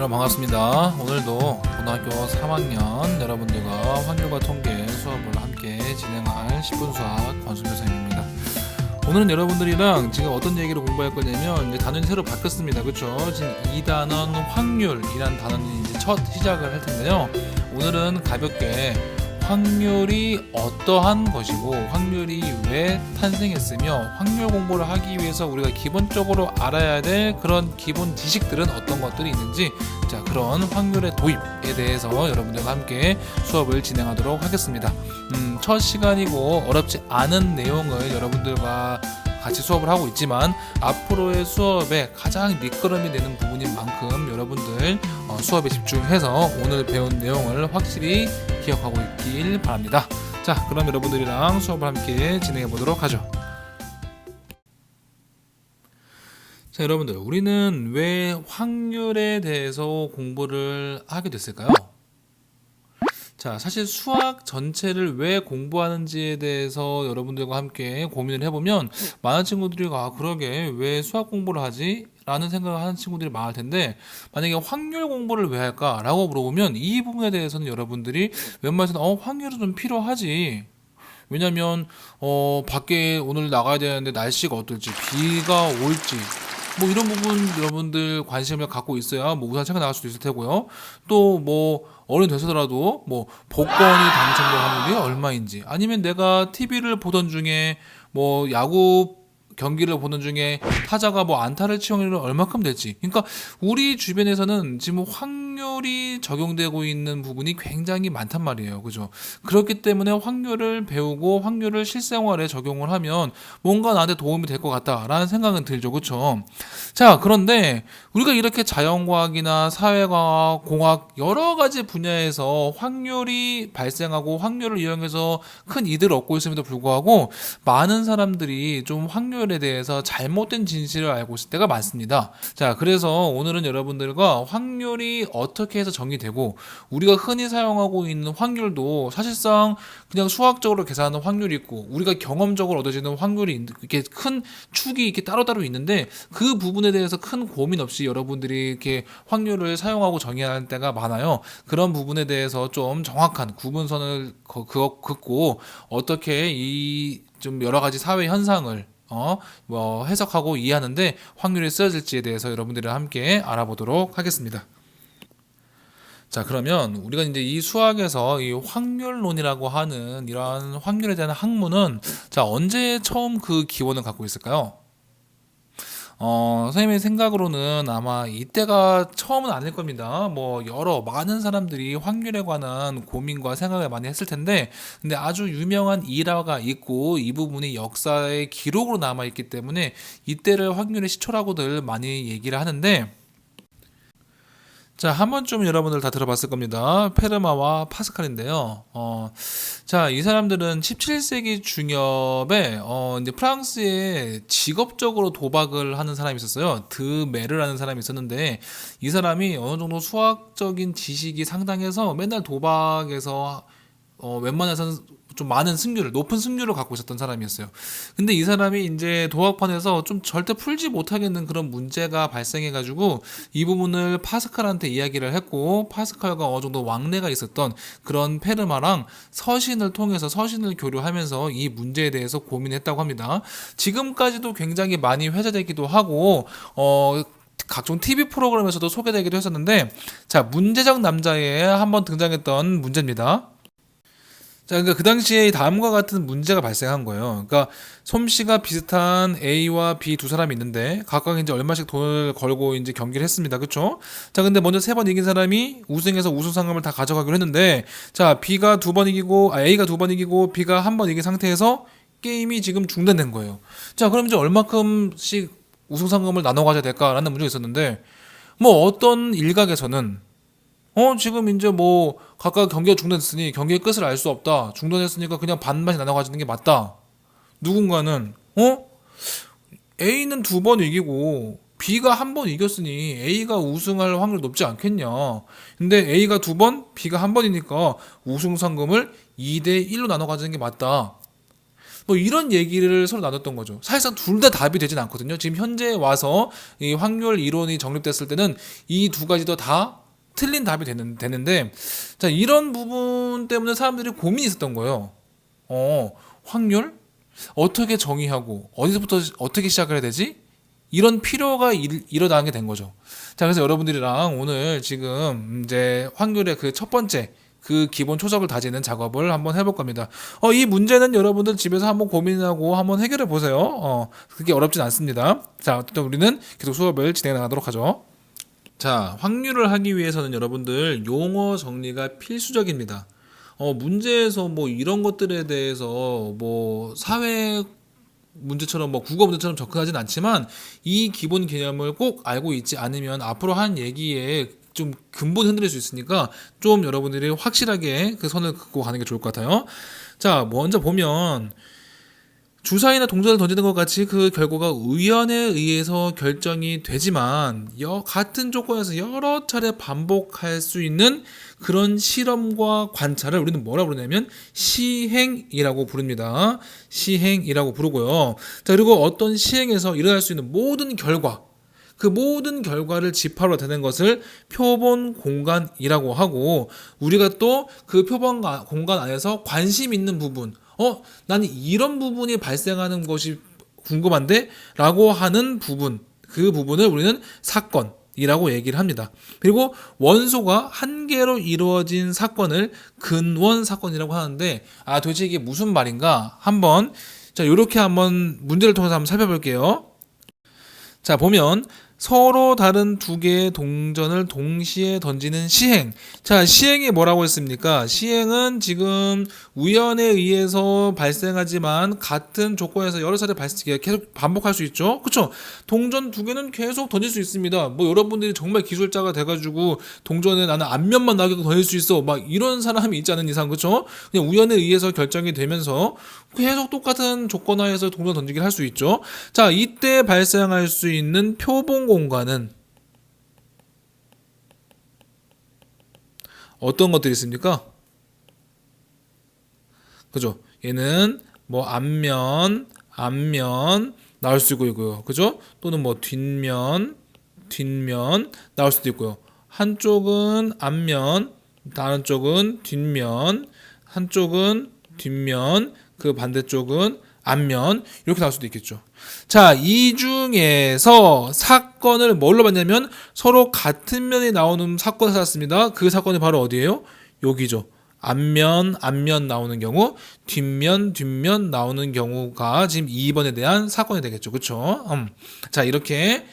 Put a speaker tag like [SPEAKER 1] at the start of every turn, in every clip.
[SPEAKER 1] 여러분 반갑습니다. 오늘도 고등학교 3학년 여러분들과 확률과 통계 수업을 함께 진행할 10분 수학 권순표 선생님입니다. 오늘은 여러분들이랑 지금 어떤 얘기를 공부할 거냐면 이제 단원이 새로 바뀌었습니다. 그렇죠? 지금 2단원 확률이란 단원이 이제 첫 시작을 할 텐데요. 오늘은 가볍게 확률이 어떠한 것이고 확률이 왜 탄생했으며 확률 공부를 하기 위해서 우리가 기본적으로 알아야 될 그런 기본 지식들은 어떤 것들이 있는지, 자, 그런 확률의 도입에 대해서 여러분들과 함께 수업을 진행하도록 하겠습니다. 첫 시간이고 어렵지 않은 내용을 여러분들과 같이 수업을 하고 있지만 앞으로의 수업에 가장 밑거름이 되는 부분인 만큼 여러분들 수업에 집중해서 오늘 배운 내용을 확실히 기억하고 있길 바랍니다. 자, 그럼 여러분들이랑 수업을 함께 진행해 보도록 하죠. 자, 여러분들, 우리는 왜 확률에 대해서 공부를 하게 됐을까요? 자, 사실 수학 전체를 왜 공부하는지에 대해서 여러분들과 함께 고민을 해보면 많은 친구들이 그러게 왜 수학 공부를 하지? 라는 생각을 하는 친구들이 많을 텐데, 만약에 확률 공부를 왜 할까? 라고 물어보면 이 부분에 대해서는 여러분들이 웬만해서는 확률은 좀 필요하지. 왜냐면 밖에 오늘 나가야 되는데 날씨가 어떨지, 비가 올지, 뭐 이런 부분 여러분들 관심을 갖고 있어야 뭐 우산 챙겨 나갈 수도 있을 테고요. 또 뭐 어른이 되서라도 뭐 복권이 당첨될 확률이 얼마인지, 아니면 내가 TV를 보던 중에 뭐 야구 경기를 보는 중에 타자가 뭐 안타를 치는 확률이 얼마큼 될지. 그러니까 우리 주변에서는 지금 확률이 적용되고 있는 부분이 굉장히 많단 말이에요. 그죠? 그렇기 때문에 확률을 배우고 확률을 실생활에 적용을 하면 뭔가 나한테 도움이 될 것 같다라는 생각은 들죠. 그렇죠? 자, 그런데 우리가 이렇게 자연과학이나 사회과학, 공학 여러 가지 분야에서 확률이 발생하고 확률을 이용해서 큰 이득을 얻고 있음에도 불구하고 많은 사람들이 좀 확률에 대해서 잘못된 진실을 알고 있을 때가 많습니다. 자, 그래서 오늘은 여러분들과 확률이 어떻게 해서 정의되고 우리가 흔히 사용하고 있는 확률도 사실상 그냥 수학적으로 계산하는 확률이 있고 우리가 경험적으로 얻어지는 확률이 이렇게 큰 축이 이렇게 따로따로 있는데 그 부분에 대해서 큰 고민 없이 여러분들이 이렇게 확률을 사용하고 정의할 때가 많아요. 그런 부분에 대해서 좀 정확한 구분선을 긋고 어떻게 이 좀 여러 가지 사회 현상을 뭐 해석하고 이해하는데 확률이 쓰여질지에 대해서 여러분들이랑 함께 알아보도록 하겠습니다. 자, 그러면 우리가 이제 이 수학에서 이 확률론이라고 하는 이러한 확률에 대한 학문은 자, 언제 처음 그 기원을 갖고 있을까요? 선생님의 생각으로는 아마 이때가 처음은 아닐 겁니다. 뭐 많은 사람들이 확률에 관한 고민과 생각을 많이 했을 텐데, 근데 아주 유명한 일화가 있고 이 부분이 역사의 기록으로 남아 있기 때문에 이때를 확률의 시초라고들 많이 얘기를 하는데, 자, 한 번쯤 여러분들 다 들어봤을 겁니다. 페르마와 파스칼인데요. 자, 이 사람들은 17세기 중엽에 이제 프랑스에 직업적으로 도박을 하는 사람이 있었어요. 드메르라는 사람이 있었는데 이 사람이 어느 정도 수학적인 지식이 상당해서 맨날 도박에서 웬만해서는 좀 많은 승률을, 높은 승률을 갖고 있었던 사람이었어요. 근데 이 사람이 이제 도학판에서 좀 절대 풀지 못하겠는 그런 문제가 발생해가지고 이 부분을 파스칼한테 이야기를 했고, 파스칼과 어느 정도 왕래가 있었던 그런 페르마랑 서신을 통해서 서신을 교류하면서 이 문제에 대해서 고민했다고 합니다. 지금까지도 굉장히 많이 회자되기도 하고, 각종 TV 프로그램에서도 소개되기도 했었는데, 자, 문제적 남자에 한번 등장했던 문제입니다. 자, 그러니까 그 당시에 다음과 같은 문제가 발생한 거예요. 그러니까 솜씨가 비슷한 A와 B 두 사람이 있는데 각각 이제 얼마씩 돈을 걸고 이제 경기를 했습니다. 그렇죠? 자, 근데 먼저 3번 이긴 사람이 우승해서 우승 상금을 다 가져가기로 했는데, 자, A가 2번 이기고 B가 1번 이긴 상태에서 게임이 지금 중단된 거예요. 자, 그럼 이제 얼마큼씩 우승 상금을 나눠 가져야 될까라는 문제가 있었는데, 뭐 어떤 일각에서는 지금 이제 뭐 각각 경기가 중단했으니 경기의 끝을 알 수 없다. 중단했으니까 그냥 반반씩 나눠 가지는 게 맞다. 누군가는 A는 2번 이기고 B가 1번 이겼으니 A가 우승할 확률이 높지 않겠냐. 근데 A가 2번, B가 1번이니까 우승 상금을 2대 1로 나눠 가지는 게 맞다. 뭐 이런 얘기를 서로 나눴던 거죠. 사실상 둘 다 답이 되진 않거든요. 지금 현재 와서 이 확률 이론이 정립됐을 때는 이 두 가지도 다 틀린 답이 되는데, 자, 이런 부분 때문에 사람들이 고민이 있었던 거예요. 확률? 어떻게 정의하고 어디서부터 어떻게 시작을 해야 되지? 이런 필요가 일어나게 된 거죠. 자, 그래서 여러분들이랑 오늘 지금 이제 확률의 그 첫 번째 그 기본 초석을 다지는 작업을 한번 해볼 겁니다. 이 문제는 여러분들 집에서 한번 고민하고 한번 해결해 보세요. 그게 어렵진 않습니다. 자, 어쨌든 우리는 계속 수업을 진행해 나가도록 하죠. 자, 확률을 하기 위해서는 여러분들 용어 정리가 필수적입니다. 문제에서 뭐 이런 것들에 대해서 뭐 사회 문제처럼 뭐 국어 문제처럼 접근하진 않지만 이 기본 개념을 꼭 알고 있지 않으면 앞으로 한 얘기에 좀 근본이 흔들릴 수 있으니까 좀 여러분들이 확실하게 그 선을 긋고 가는 게 좋을 것 같아요. 자, 먼저 보면 주사위나 동전을 던지는 것 같이 그 결과가 우연에 의해서 결정이 되지만 같은 조건에서 여러 차례 반복할 수 있는 그런 실험과 관찰을 우리는 뭐라고 부르냐면 시행이라고 부릅니다. 시행이라고 부르고요. 자, 그리고 어떤 시행에서 일어날 수 있는 모든 결과, 그 모든 결과를 집합으로 되는 것을 표본 공간이라고 하고, 우리가 또 그 표본 공간 안에서 관심 있는 부분, 나는 이런 부분이 발생하는 것이 궁금한데? 라고 하는 부분, 그 부분을 우리는 사건이라고 얘기를 합니다. 그리고 원소가 한 개로 이루어진 사건을 근원 사건이라고 하는데, 도대체 이게 무슨 말인가? 자, 요렇게 한번 문제를 통해서 한번 살펴볼게요. 자, 보면 서로 다른 두 개의 동전을 동시에 던지는 시행. 자, 시행이 뭐라고 했습니까? 시행은 지금 우연에 의해서 발생하지만 같은 조건에서 여러 차례 계속 반복할 수 있죠. 그렇죠? 동전 두 개는 계속 던질 수 있습니다. 뭐 여러분들이 정말 기술자가 돼가지고 동전에 나는 앞면만 나게 던질 수 있어, 막 이런 사람이 있지 않은 이상, 그렇죠? 그냥 우연에 의해서 결정이 되면서 계속 똑같은 조건 하에서 동전 던지기를 할 수 있죠. 자, 이때 발생할 수 있는 표본 공간은 어떤 것들이 있습니까? 그죠? 얘는 뭐 앞면 나올 수 있고요. 그죠? 또는 뭐 뒷면 나올 수도 있고요. 한쪽은 앞면, 다른 쪽은 뒷면, 한쪽은 뒷면, 그 반대쪽은 앞면, 이렇게 나올 수도 있겠죠. 자, 이 중에서 사건을 뭘로 봤냐면 서로 같은 면이 나오는 사건을 찾았습니다. 그 사건이 바로 어디예요? 여기죠. 앞면 나오는 경우, 뒷면 나오는 경우가 지금 2번에 대한 사건이 되겠죠. 그렇죠? 자, 이렇게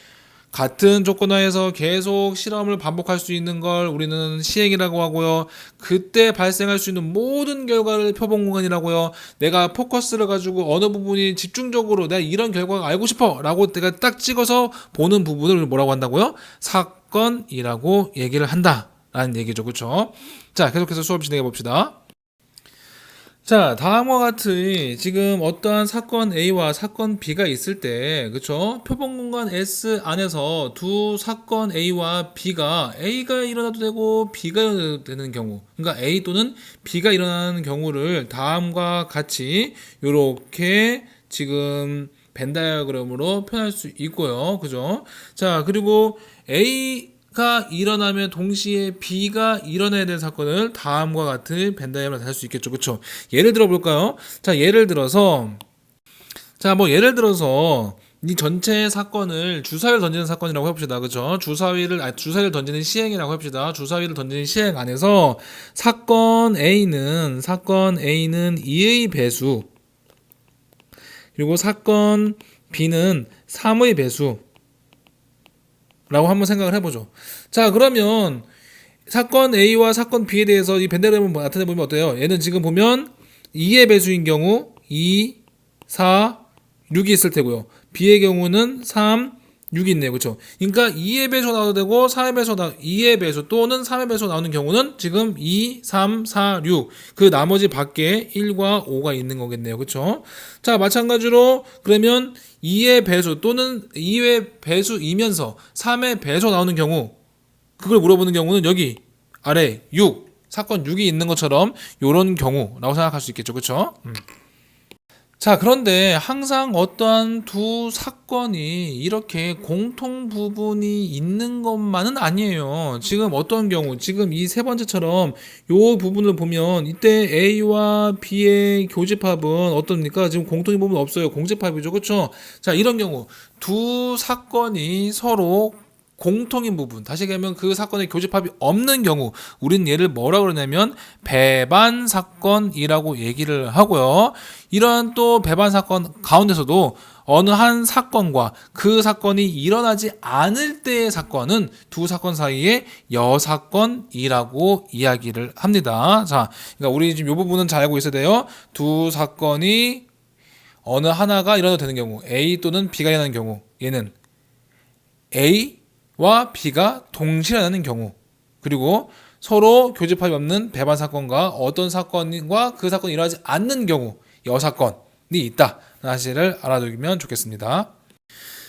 [SPEAKER 1] 같은 조건 하에서 계속 실험을 반복할 수 있는 걸 우리는 시행이라고 하고요. 그때 발생할 수 있는 모든 결과를 표본 공간이라고요. 내가 포커스를 가지고 어느 부분이 집중적으로 내가 이런 결과가 알고 싶어 라고 내가 딱 찍어서 보는 부분을 뭐라고 한다고요? 사건이라고 얘기를 한다 라는 얘기죠. 그렇죠? 자, 계속해서 수업 진행해 봅시다. 자, 다음과 같이 지금 어떠한 사건 A와 사건 B가 있을 때, 그쵸? 표본 공간 S 안에서 두 사건 A와 B가 A가 일어나도 되고 B가 일어나도 되는 경우, 그러니까 A 또는 B가 일어나는 경우를 다음과 같이 요렇게 지금 벤 다이어그램으로 표현할 수 있고요. 그죠? 자, 그리고 A가 일어나면 동시에 B가 일어나야 될 사건을 다음과 같은 벤 다이어그램으로 할 수 있겠죠. 그렇죠? 예를 들어 볼까요? 자, 예를 들어서 이 전체 사건을 주사위를 던지는 사건이라고 해봅시다. 그죠? 주사위를 던지는 시행이라고 해봅시다. 주사위를 던지는 시행 안에서 사건 A는 2의 배수, 그리고 사건 B는 3의 배수 라고 한번 생각을 해보죠. 자, 그러면 사건 A와 사건 B에 대해서 이 벤다이어그램을 나타내보면 어때요? 얘는 지금 보면 2의 배수인 경우 2, 4, 6이 있을 테고요. B의 경우는 3, 6이 있네요. 그렇죠? 그러니까 2의 배수 나와도 되고 2의 배수 또는 3의 배수 나오는 경우는 지금 2, 3, 4, 6 그 나머지 밖에 1과 5가 있는 거겠네요. 그렇죠? 자, 마찬가지로 그러면 2의 배수 또는 2의 배수이면서 3의 배수 나오는 경우, 그걸 물어보는 경우는 여기 아래 6, 사건 6이 있는 것처럼 요런 경우라고 생각할 수 있겠죠. 그렇죠? 자, 자, 그런데 항상 어떠한 두 사건이 이렇게 공통 부분이 있는 것만은 아니에요. 지금 어떤 경우, 지금 이 세 번째처럼 요 부분을 보면 이때 A와 B의 교집합은 어떻습니까? 지금 공통의 부분 없어요. 공집합이죠. 그렇죠? 자, 이런 경우 두 사건이 서로 공통인 부분, 다시 얘기하면 그 사건의 교집합이 없는 경우 우린 얘를 뭐라고 그러냐면 배반 사건이라고 얘기를 하고요. 이러한 또 배반 사건 가운데서도 어느 한 사건과 그 사건이 일어나지 않을 때의 사건은 두 사건 사이의 여사건이라고 이야기를 합니다. 자, 그러니까 우리 지금 이 부분은 잘 알고 있어야 돼요. 두 사건이 어느 하나가 일어나도 되는 경우, A 또는 B가 일어나는 경우, 얘는 A와 B가 동시에 일어나는 경우, 그리고 서로 교집합이 없는 배반 사건과 어떤 사건과 그 사건이 일어나지 않는 경우, 여사건이 있다. 사실을 알아두면 좋겠습니다.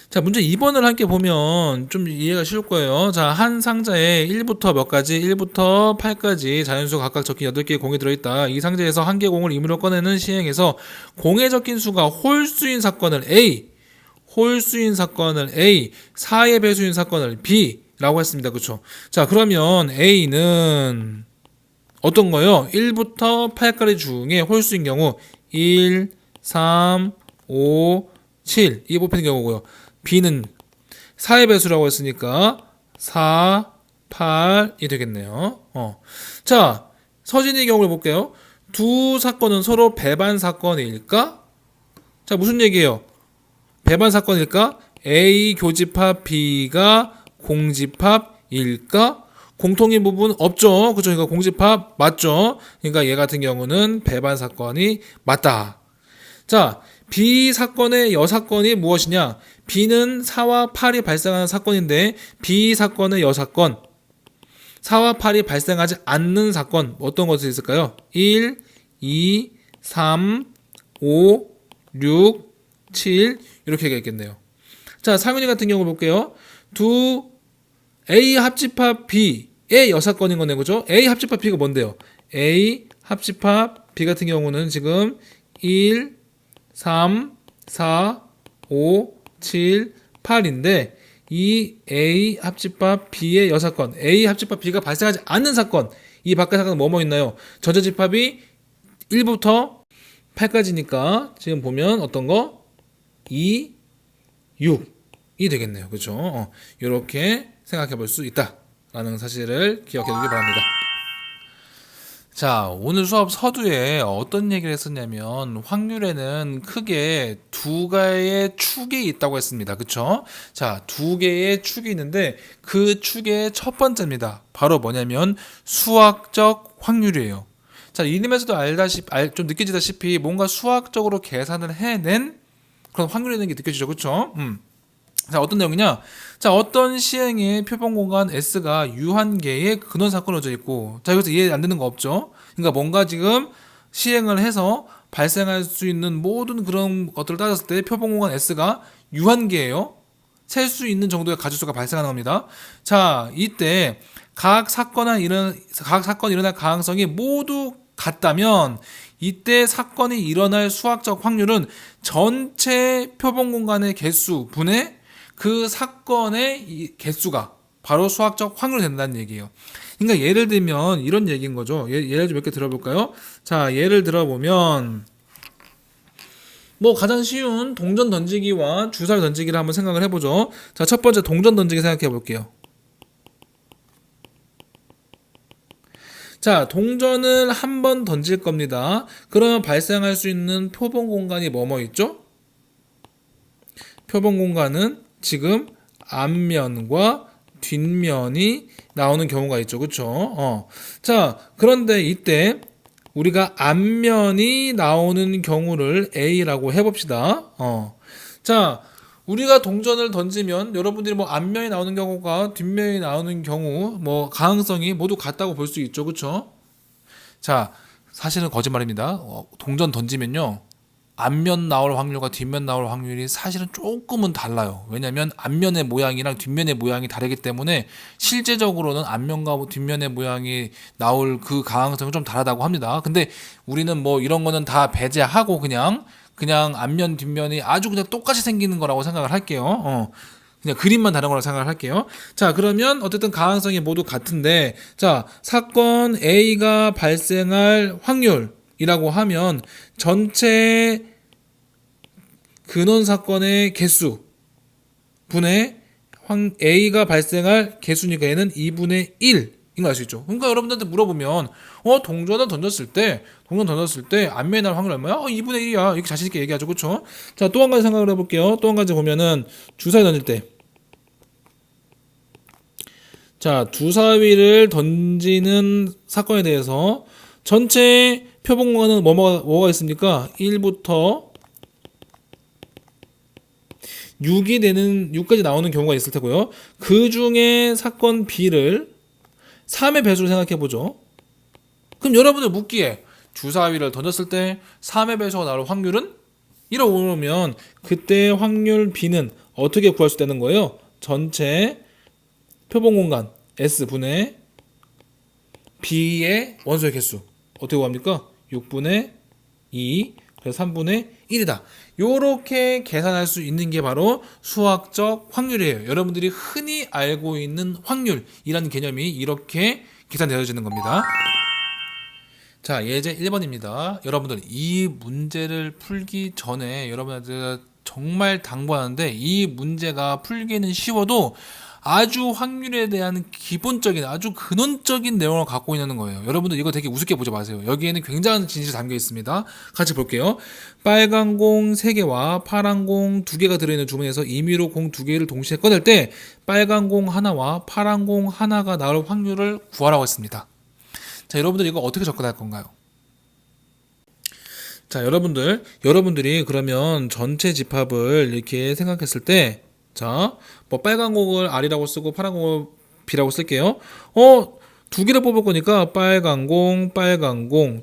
[SPEAKER 1] 자, 문제 2번을 함께 보면 좀 이해가 쉬울 거예요. 자, 한 상자에 1부터 몇 가지, 1부터 8까지 자연수 각각 적힌 8개의 공이 들어있다. 이 상자에서 한 개의 공을 임의로 꺼내는 시행에서 공에 적힌 수가 홀수인 사건을 A, 홀수인 사건을 A, 4의 배수인 사건을 B 라고 했습니다. 그쵸? 자, 그러면 A는 어떤 거요? 1부터 8까지 중에 홀수인 경우 1, 3, 5, 7 이게 뽑히는 경우고요. B는 4의 배수라고 했으니까 4, 8이 되겠네요. 자, 서진의 경우를 볼게요. 두 사건은 서로 배반 사건일까? 자, 무슨 얘기예요? 배반 사건일까? A 교집합 B가 공집합일까? 공통인 부분 없죠. 그죠? 그러니까 공집합 맞죠? 그러니까 얘 같은 경우는 배반 사건이 맞다. 자, B 사건의 여사건이 무엇이냐? B는 4와 8이 발생하는 사건인데 B 사건의 여사건 4와 8이 발생하지 않는 사건 어떤 것이 있을까요? 1, 2, 3, 5, 6, 7 이렇게 얘기했겠네요. 자, 상윤이 같은 경우 볼게요. 두 A 합집합 B의 여사건인 거네, 그죠? A 합집합 B가 뭔데요? A 합집합 B 같은 경우는 지금 1, 3, 4, 5, 7, 8인데 이 A 합집합 B의 여사건, A 합집합 B가 발생하지 않는 사건, 이 밖의 사건은 뭐뭐 있나요? 전자집합이 1부터 8까지니까 지금 보면 어떤 거? 2, 6이 되겠네요. 그렇죠? 이렇게 생각해 볼 수 있다라는 사실을 기억해 두기 바랍니다. 자, 오늘 수업 서두에 어떤 얘기를 했었냐면 확률에는 크게 두 개의 축이 있다고 했습니다. 그쵸? 자, 두 개의 축이 있는데 그 축의 첫 번째입니다. 바로 뭐냐면 수학적 확률이에요. 자, 이름에서도 좀 느껴지다시피 뭔가 수학적으로 계산을 해낸 그런 확률이 있는 게 느껴지죠. 그쵸? 자, 어떤 내용이냐? 자, 어떤 시행의 표본 공간 S가 유한계의 근원 사건으로 져 있고, 자, 여기서 이해 안 되는 거 없죠? 그러니까 뭔가 지금 시행을 해서 발생할 수 있는 모든 그런 것들을 따졌을 때 표본 공간 S가 유한계예요. 셀 수 있는 정도의 가지수가 발생하는 겁니다. 자, 이때 각 사건이 일어날 가능성이 모두 같다면 이때 사건이 일어날 수학적 확률은 전체 표본 공간의 개수 분의 그 사건의 개수가 바로 수학적 확률이 된다는 얘기예요. 그러니까 예를 들면 이런 얘기인 거죠. 예를 좀 몇 개 들어볼까요? 자, 예를 들어보면 뭐 가장 쉬운 동전 던지기와 주사위 던지기를 한번 생각을 해보죠. 자, 첫 번째 동전 던지기 생각해 볼게요. 자, 동전을 한 번 던질 겁니다. 그러면 발생할 수 있는 표본 공간이 뭐뭐 있죠? 표본 공간은 지금 앞면과 뒷면이 나오는 경우가 있죠. 그쵸? 자, 그런데 이때 우리가 앞면이 나오는 경우를 A라고 해봅시다. 자, 우리가 동전을 던지면 여러분들이 뭐 앞면이 나오는 경우가 뒷면이 나오는 경우 뭐 가능성이 모두 같다고 볼 수 있죠. 그쵸? 자, 사실은 거짓말입니다. 동전 던지면요. 앞면 나올 확률과 뒷면 나올 확률이 사실은 조금은 달라요. 왜냐면 앞면의 모양이랑 뒷면의 모양이 다르기 때문에 실제적으로는 앞면과 뒷면의 모양이 나올 그 가능성이 좀 다르다고 합니다. 근데 우리는 뭐 이런 거는 다 배제하고 그냥 그냥 앞면 뒷면이 아주 그냥 똑같이 생기는 거라고 생각을 할게요. 그냥 그림만 다른 거라고 생각을 할게요. 자, 그러면 어쨌든 가능성이 모두 같은데, 자, 사건 A가 발생할 확률이라고 하면 전체 근원 사건의 개수 분의 A가 발생할 개수니까 얘는 2분의 1인 거 알 수 있죠. 그러니까 여러분들한테 물어보면 동전 던졌을 때 앞면에 날 확률 얼마야? 2분의 1이야. 이렇게 자신 있게 얘기하죠. 그렇죠? 자, 또 한 가지 생각을 해볼게요. 또 한 가지 보면은 주사위 던질 때, 자, 주사위를 던지는 사건에 대해서 전체 표본 공간은 뭐가 있습니까? 1부터 6까지 나오는 경우가 있을 테고요. 그 중에 사건 B를 3의 배수로 생각해 보죠. 그럼 여러분들 묻기에 주사위를 던졌을 때 3의 배수가 나올 확률은 1로 오르면 그때 확률 B는 어떻게 구할 수 있다는 거예요? 전체 표본 공간 S분의 B의 원소의 개수 어떻게 구합니까? 6분의 2 그래서 3분의 1이다. 요렇게 계산할 수 있는 게 바로 수학적 확률이에요. 여러분들이 흔히 알고 있는 확률이라는 개념이 이렇게 계산되어지는 겁니다. 자, 예제 1번입니다. 여러분들 이 문제를 풀기 전에 여러분들 정말 당부하는데, 이 문제가 풀기는 쉬워도 아주 확률에 대한 기본적인 아주 근원적인 내용을 갖고 있는 거예요. 여러분들 이거 되게 우습게 보지 마세요. 여기에는 굉장한 진실이 담겨 있습니다. 같이 볼게요. 빨간 공 3개와 파란 공 2개가 들어있는 주머니에서 임의로 공 2개를 동시에 꺼낼 때 빨간 공 하나와 파란 공 하나가 나올 확률을 구하라고 했습니다. 자, 여러분들 이거 어떻게 접근할 건가요? 자, 여러분들이 그러면 전체 집합을 이렇게 생각했을 때, 자, 뭐 빨간 공을 R이라고 쓰고 파란 공을 B라고 쓸게요. 2개를 뽑을 거니까 빨간 공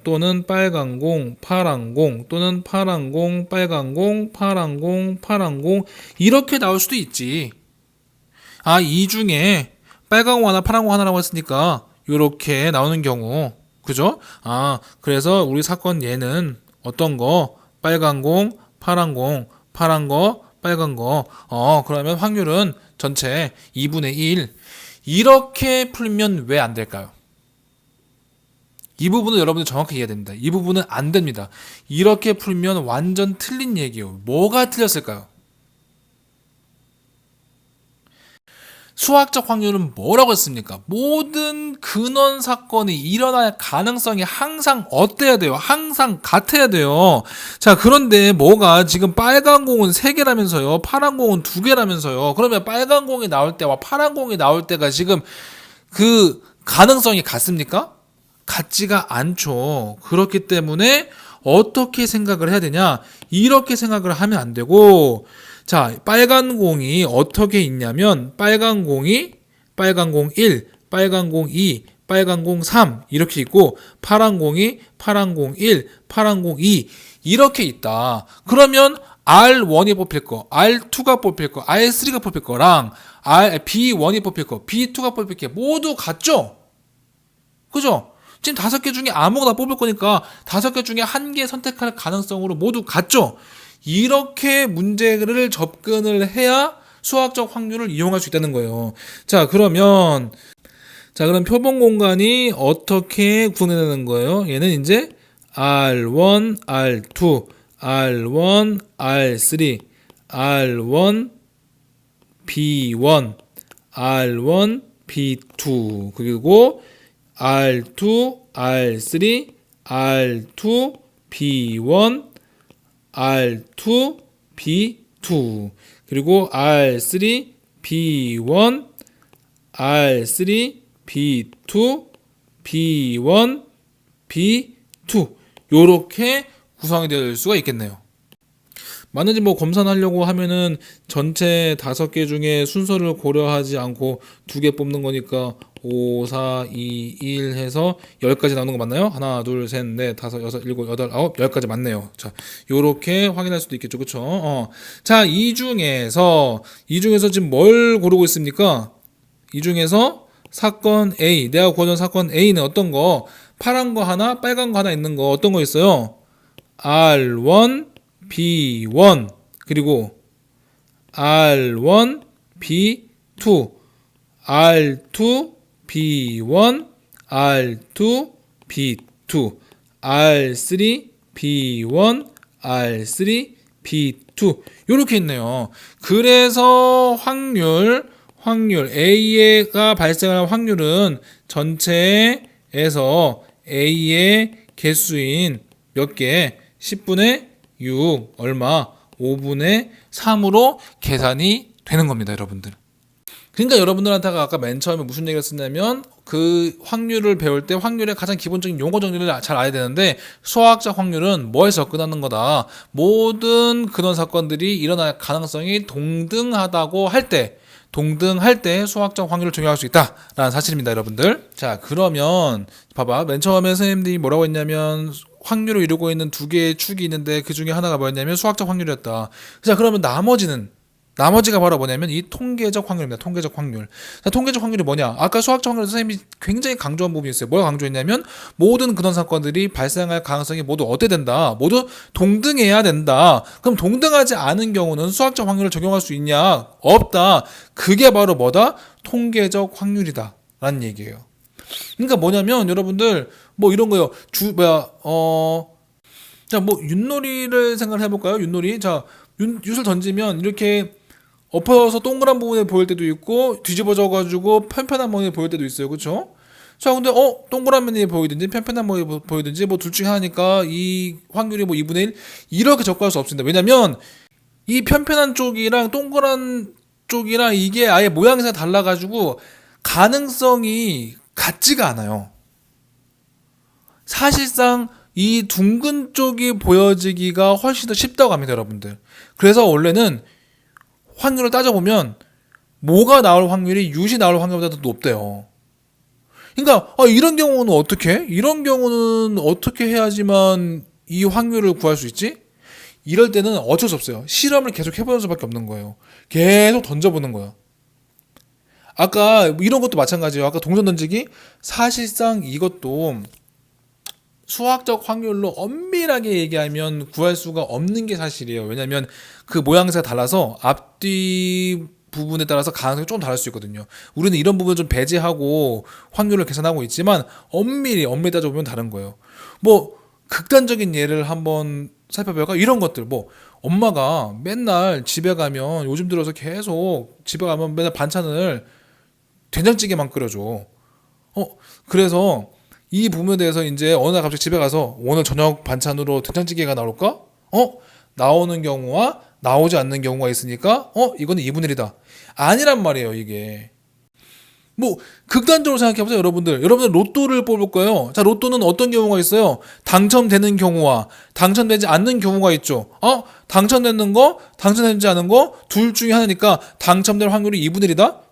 [SPEAKER 1] 또는 빨간 공, 파란 공 또는 파란 공, 빨간 공, 파란 공, 파란 공 이렇게 나올 수도 있지. 이 중에 빨간 공 하나, 파란 공 하나라고 했으니까 요렇게 나오는 경우, 그죠? 그래서 우리 사건 얘는 어떤 거? 빨간 공, 파란 공, 파란 거, 빨간 거. 그러면 확률은 전체 2분의 1. 이렇게 풀면 왜 안 될까요? 이 부분은 여러분들 정확히 이해해야 됩니다. 이 부분은 안 됩니다. 이렇게 풀면 완전 틀린 얘기예요. 뭐가 틀렸을까요? 수학적 확률은 뭐라고 했습니까? 모든 근원 사건이 일어날 가능성이 항상 어때야 돼요? 항상 같아야 돼요. 자, 그런데 뭐가 지금 빨간 공은 3개라면서요. 파란 공은 2개라면서요. 그러면 빨간 공이 나올 때와 파란 공이 나올 때가 지금 그 가능성이 같습니까? 같지가 않죠. 그렇기 때문에 어떻게 생각을 해야 되냐? 이렇게 생각을 하면 안 되고, 자, 빨간 공이 어떻게 있냐면 빨간 공 1, 빨간 공 2, 빨간 공 3 이렇게 있고, 파란 공이 파란 공 1, 파란 공 2 이렇게 있다. 그러면 R1이 뽑힐 거, R2가 뽑힐 거, R3가 뽑힐 거랑 B1이 뽑힐 거, B2가 뽑힐 게 모두 같죠? 그죠? 지금 5개 중에 아무거나 뽑을 거니까 5개 중에 1개 선택할 가능성으로 모두 같죠? 이렇게 문제를 접근을 해야 수학적 확률을 이용할 수 있다는 거예요. 그럼 표본 공간이 어떻게 구분되는 거예요? 얘는 이제 R1, R2, R1, R3, R1, B1, R1, B2 그리고 R2, R3, R2, B1, R2, B2 그리고 R3, B1, R3, B2, B1, B2 요렇게 구성이 될 수가 있겠네요. 맞는지 검사를 하려고 하면은 전체 5개 중에 순서를 고려하지 않고 2개 뽑는 거니까 5, 4, 2, 1 해서 10까지 나오는 거 맞나요? 하나, 둘, 셋, 넷, 다섯, 여섯, 일곱, 여덟, 아홉, 10까지 맞네요. 자, 요렇게 확인할 수도 있겠죠. 그쵸? 자, 이 중에서 지금 뭘 고르고 있습니까? 이 중에서 사건 A, 내가 구하던 사건 A는 어떤 거? 파란 거 하나, 빨간 거 하나 있는 거 어떤 거 있어요? R1, B1 그리고 R1 B2 R2 B1 R2 B2 R3 B1 R3 B2 이렇게 있네요. 그래서 확률 A가 발생할 확률은 전체에서 A의 개수인 몇 개? 10분의 6 얼마? 5분의 3으로 계산이 되는 겁니다, 여러분들. 그러니까 여러분들한테가 아까 맨 처음에 무슨 얘기를 했냐면 그 확률을 배울 때 확률의 가장 기본적인 용어 정리를 잘 알아야 되는데 수학적 확률은 뭐에서 접근하는 거다. 모든 근원 사건들이 일어날 가능성이 동등하다고 할 때 수학적 확률을 적용할 수 있다라는 사실입니다, 여러분들. 자, 그러면 봐봐. 맨 처음에 선생님들이 뭐라고 했냐면 확률을 이루고 있는 두 개의 축이 있는데 그 중에 하나가 뭐였냐면 수학적 확률이었다. 자, 그러면 나머지가 바로 뭐냐면 이 통계적 확률입니다. 통계적 확률. 자, 통계적 확률이 뭐냐? 아까 수학적 확률 선생님이 굉장히 강조한 부분이 있어요. 뭐가 강조했냐면 모든 근원 사건들이 발생할 가능성이 모두 어때 된다. 모두 동등해야 된다. 그럼 동등하지 않은 경우는 수학적 확률을 적용할 수 있냐? 없다. 그게 바로 뭐다? 통계적 확률이다. 라는 얘기예요. 그러니까 뭐냐면 여러분들 뭐 이런 거요. 자, 뭐 윷놀이를 생각을 해볼까요? 윷놀이. 자, 윷을 던지면 이렇게 엎어서 동그란 부분에 보일 때도 있고 뒤집어져 가지고 편편한 모양이 보일 때도 있어요. 그렇죠? 자, 근데 동그란 면이 보이든지 편편한 모양이 보이든지 뭐 둘 중에 하나니까 이 확률이 뭐 2분의 1 이렇게 접근할 수 없습니다. 왜냐면 이 편편한 쪽이랑 동그란 쪽이랑 이게 아예 모양새가 달라 가지고 가능성이 같지가 않아요. 사실상 이 둥근 쪽이 보여지기가 훨씬 더 쉽다고 합니다, 여러분들. 그래서 원래는 확률을 따져보면 뭐가 나올 확률이 유시 나올 확률보다 더 높대요. 그러니까 이런 경우는 어떻게? 이런 경우는 어떻게 해야지만 이 확률을 구할 수 있지? 이럴 때는 어쩔 수 없어요. 실험을 계속 해보는 수밖에 없는 거예요. 계속 던져보는 거예요. 아까 이런 것도 마찬가지예요. 아까 동전 던지기 사실상 이것도 수학적 확률로 엄밀하게 얘기하면 구할 수가 없는 게 사실이에요. 왜냐하면 그 모양새가 달라서 앞뒤 부분에 따라서 가능성이 좀 다를 수 있거든요. 우리는 이런 부분을 좀 배제하고 확률을 계산하고 있지만 엄밀히 따져보면 다른 거예요. 뭐 극단적인 예를 한번 살펴볼까? 이런 것들 뭐 엄마가 맨날 집에 가면 요즘 들어서 계속 집에 가면 맨날 반찬을 된장찌개만 끓여줘. 그래서 이 부분에 대해서 이제 어느 날 갑자기 집에 가서 오늘 저녁 반찬으로 된장찌개가 나올까? 나오는 경우와 나오지 않는 경우가 있으니까 이거는 2분의 1이다. 아니란 말이에요, 이게. 뭐 극단적으로 생각해보세요, 여러분들 로또를 뽑을 거예요. 자, 로또는 어떤 경우가 있어요? 당첨되는 경우와 당첨되지 않는 경우가 있죠. 당첨되는 거, 당첨되지 않은 거 둘 중에 하나니까 당첨될 확률이 2분의 1이다?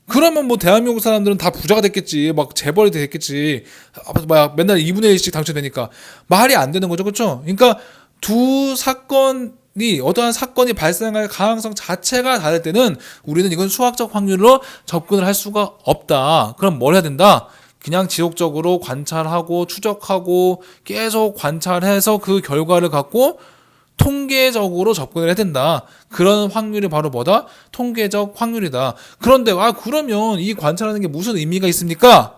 [SPEAKER 1] 그러면 뭐 대한민국 사람들은 다 부자가 됐겠지. 막 재벌이 됐겠지. 막 맨날 2분의 1씩 당첨되니까 말이 안 되는 거죠. 그렇죠? 그러니까 어떠한 사건이 발생할 가능성 자체가 다를 때는 우리는 이건 수학적 확률로 접근을 할 수가 없다. 그럼 뭘 해야 된다? 그냥 지속적으로 관찰하고 추적하고 계속 관찰해서 그 결과를 갖고 통계적으로 접근을 해야 된다. 그런 확률이 바로 뭐다? 통계적 확률이다. 그런데 그러면 이 관찰하는 게 무슨 의미가 있습니까?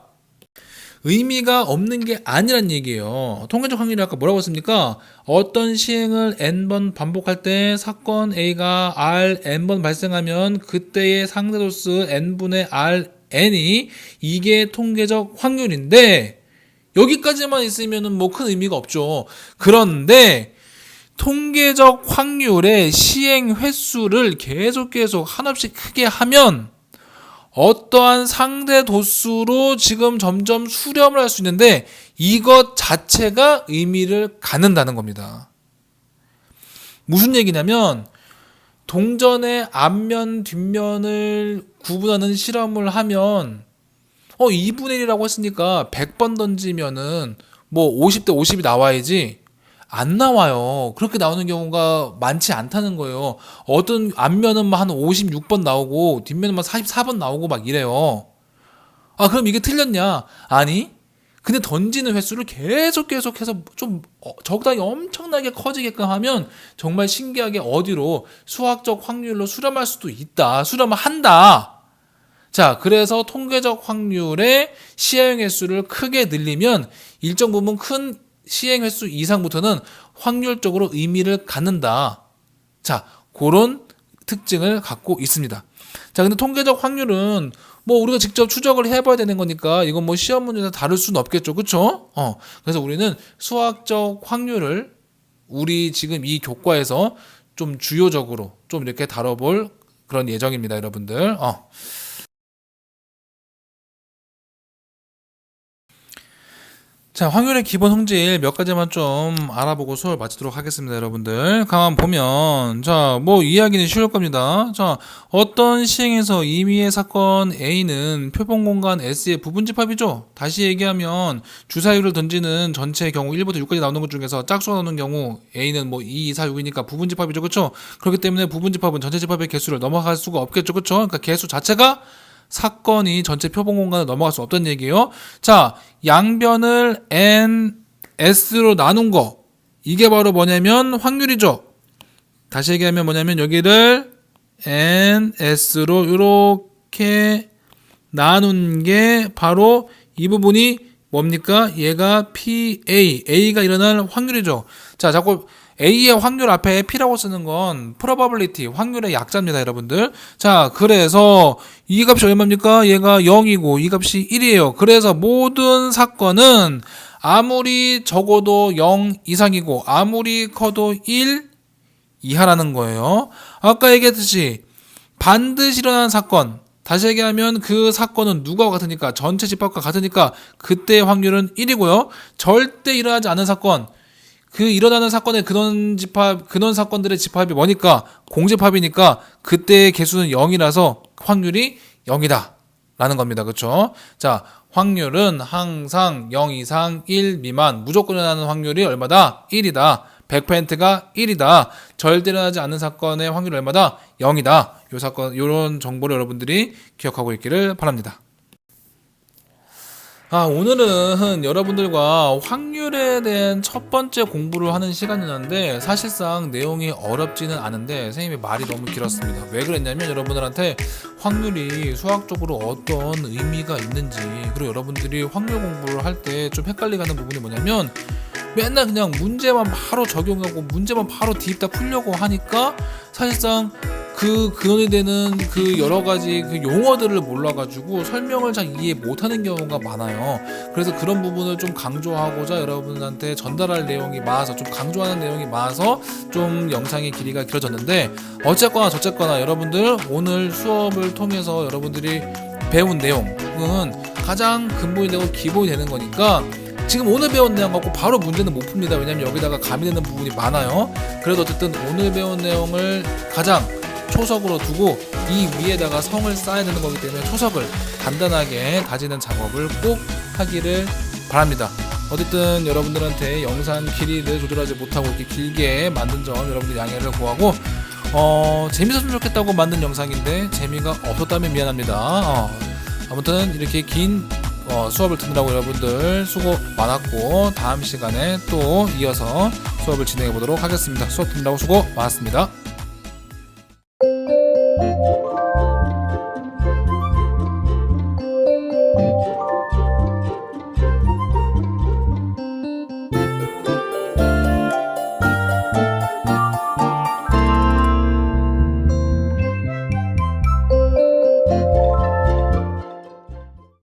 [SPEAKER 1] 의미가 없는 게 아니란 얘기예요. 통계적 확률이 아까 뭐라고 했습니까? 어떤 시행을 n번 반복할 때 사건 A가 n번 발생하면 그때의 상대도수 n분의 n이 이게 통계적 확률인데 여기까지만 있으면은 뭐 큰 의미가 없죠. 그런데 통계적 확률의 시행 횟수를 계속 한없이 크게 하면 어떠한 상대 도수로 지금 점점 수렴을 할 수 있는데 이것 자체가 의미를 갖는다는 겁니다. 무슨 얘기냐면 동전의 앞면 뒷면을 구분하는 실험을 하면 2분의 1이라고 했으니까 100번 던지면은 뭐 50대 50이 나와야지 안 나와요. 그렇게 나오는 경우가 많지 않다는 거예요. 어떤 앞면은 한 56번 나오고 뒷면은 44번 나오고 막 이래요. 그럼 이게 틀렸냐? 아니, 근데 던지는 횟수를 계속해서 좀 적당히 엄청나게 커지게끔 하면 정말 신기하게 어디로 수학적 확률로 수렴할 수도 있다. 수렴을 한다. 자, 그래서 통계적 확률의 시행 횟수를 크게 늘리면 일정 부분 큰 시행 횟수 이상부터는 확률적으로 의미를 갖는다. 자, 그런 특징을 갖고 있습니다. 자, 근데 통계적 확률은 뭐 우리가 직접 추적을 해봐야 되는 거니까 이건 뭐 시험 문제에서 다룰 수는 없겠죠, 그렇죠? 그래서 우리는 수학적 확률을 우리 지금 이 교과에서 좀 주요적으로 좀 이렇게 다뤄볼 그런 예정입니다, 여러분들. 자, 확률의 기본 성질 몇 가지만 좀 알아보고 수업을 마치도록 하겠습니다, 여러분들. 가만 보면, 자, 뭐 이야기는 쉬울 겁니다. 자, 어떤 시행에서 임의의 사건 A는 표본 공간 S의 부분집합이죠. 다시 얘기하면 주사위를 던지는 전체의 경우 1부터 6까지 나오는 것 중에서 짝수가 나오는 경우 A는 뭐 2, 4, 6이니까 부분집합이죠, 그렇죠? 그렇기 때문에 부분집합은 전체 집합의 개수를 넘어갈 수가 없겠죠, 그렇죠? 그러니까 개수 자체가 사건이 전체 표본 공간을 넘어갈 수 없다는 얘기예요. 자, 양변을 NS로 나눈 거. 이게 바로 뭐냐면 확률이죠. 다시 얘기하면 뭐냐면 여기를 NS로 이렇게 나눈 게 바로 이 부분이 뭡니까? 얘가 PA. A가 일어날 확률이죠. 자, 자꾸 A의 확률 앞에 P라고 쓰는 건 probability, 확률의 약자입니다, 여러분들. 자, 그래서 이 값이 얼마입니까? 얘가 0이고 이 값이 1이에요. 그래서 모든 사건은 아무리 적어도 0 이상이고 아무리 커도 1 이하라는 거예요. 아까 얘기했듯이 반드시 일어나는 사건, 다시 얘기하면 그 사건은 누구와 같으니까 전체 집합과 같으니까 그때의 확률은 1이고요. 절대 일어나지 않는 사건, 그 일어나는 사건의 근원 사건들의 집합이 뭐니까 공집합이니까 그때의 개수는 0이라서 확률이 0이다 라는 겁니다. 그렇죠? 자, 확률은 항상 0 이상 1 미만 무조건 일어나는 확률이 얼마다? 1이다. 100%가 1이다. 절대 일어나지 않는 사건의 확률이 얼마다? 0이다. 요 사건, 요런 정보를 여러분들이 기억하고 있기를 바랍니다. 오늘은 여러분들과 확률에 대한 첫 번째 공부를 하는 시간이었는데 사실상 내용이 어렵지는 않은데 선생님이 말이 너무 길었습니다. 왜 그랬냐면 여러분들한테 확률이 수학적으로 어떤 의미가 있는지, 그리고 여러분들이 확률 공부를 할 때 좀 헷갈리게 하는 부분이 뭐냐면 맨날 그냥 문제만 바로 적용하고 문제만 바로 뒤집다 풀려고 하니까 사실상 그 근원이 되는 그 여러 가지 그 용어들을 몰라가지고 설명을 잘 이해 못하는 경우가 많아요. 그래서 그런 부분을 좀 강조하고자 여러분한테 전달할 내용이 많아서, 좀 강조하는 내용이 많아서 좀 영상의 길이가 길어졌는데, 어쨌거나 저쨌거나 여러분들 오늘 수업을 통해서 여러분들이 배운 내용은 가장 근본이 되고 기본이 되는 거니까 지금 오늘 배운 내용 갖고 바로 문제는 못 풉니다. 왜냐면 여기다가 가미되는 부분이 많아요. 그래도 어쨌든 오늘 배운 내용을 가장 초석으로 두고 이 위에다가 성을 쌓아야 되는 거기 때문에 초석을 단단하게 다지는 작업을 꼭 하기를 바랍니다. 어쨌든 여러분들한테 영상 길이를 조절하지 못하고 이렇게 길게 만든 점 여러분들 양해를 구하고, 재밌었으면 좋겠다고 만든 영상인데 재미가 없었다면 미안합니다. 아무튼 이렇게 긴 수업을 듣느라고 여러분들 수고 많았고, 다음 시간에 또 이어서 수업을 진행해 보도록 하겠습니다. 수업 듣느라고 수고 많았습니다.